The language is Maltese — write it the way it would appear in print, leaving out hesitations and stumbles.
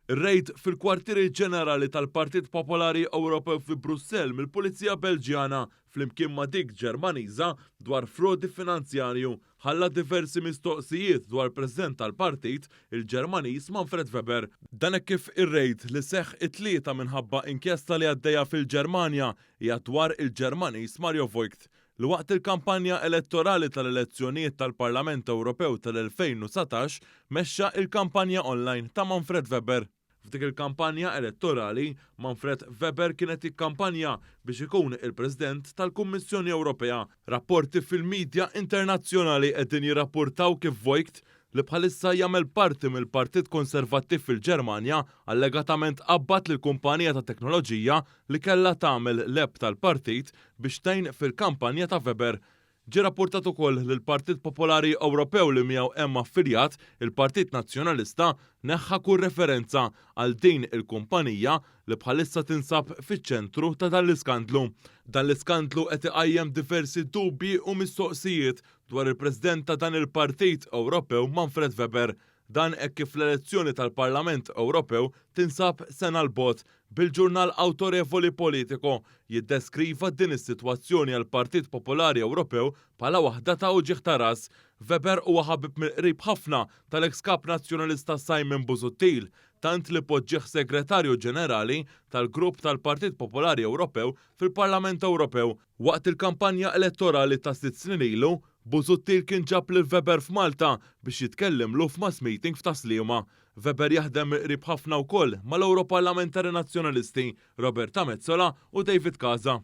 Ir-rejd fil-kwartieri ġenerali tal-Partit Popolari Ewropew fi Brussell mill-Pulizija Belġjana flimkien ma' dik Ġermaniża dwar frodi finanzjarju ħalla diversi mistoqsijiet dwar President tal-Partit, il-Ġermaniż Manfred Weber. Dan hekk kif ir-rejd li seħħ it-tlieta minħabba inkjesta li għaddejja fil-Ġermanja hija dwar il-Ġermaniż Mario Voigt li waqt il-kampanja elettorali tal-elezzjonijiet tal-Parlament Ewropew tal-2019 mexxa il-kampanja online ta' Manfred Weber. F'dik il-kampanja elettorali, Manfred Weber kienet ikkampanja biex ikun il-President tal-Kummissjoni Ewropea. Rapporti fil-medja internazzjonali qegħdin jirrapportaw kif Voigt li bħalissa jagħmel parti mill-Partit Konservattiv fil-Ġermanja allegatament qabad lil kumpanija ta' teknoloġija li kellha tagħmel leb tal-partit biex tgħin fil-kampanja ta' Weber. Ġie rapportat ukoll li l-Partit Popolari Ewropew li miegħu hemm affiljat, il-Partit Nazzjonalista, neħħa kull referenza għal din il-kumpanija li bħalissa tinsab fiċ-ċentru ta' dan l-iskandlu. Dan l-iskandlu qed iqajjem diversi dubji u mistoqsijiet dwar il-President ta' dan il-Partit Ewropew Manfred Weber. Dan hekk kif l-elezzjoni tal-Parlament Ewropew tinsab sena l-bot bil-ġurnal Awtorevoli Politico jiddeskriva din is-sitwazzjoni għal Partit Popolari Ewropew bħala waħda ta' uġigħ ta' ras. Weber huwa ħabib mill-qrib ħafna tal-eks kap nazzjonalista Simon Busuttil, tant li poġġieħ segretarju ġenerali tal-grupp tal-Partit Popolari Ewropew fil-Parlament Ewropew. Waqt il-kampanja elettorali ta' 6 snin ilu, Busuttil kien ġab lil Weber f'Malta biex jitkellimlu f'mass meeting f'Taslima. Weber jaħdem qrib ħafna wkoll mal-Ewroparlamentari Nazzjonalisti Roberta Mezzola u David Casa.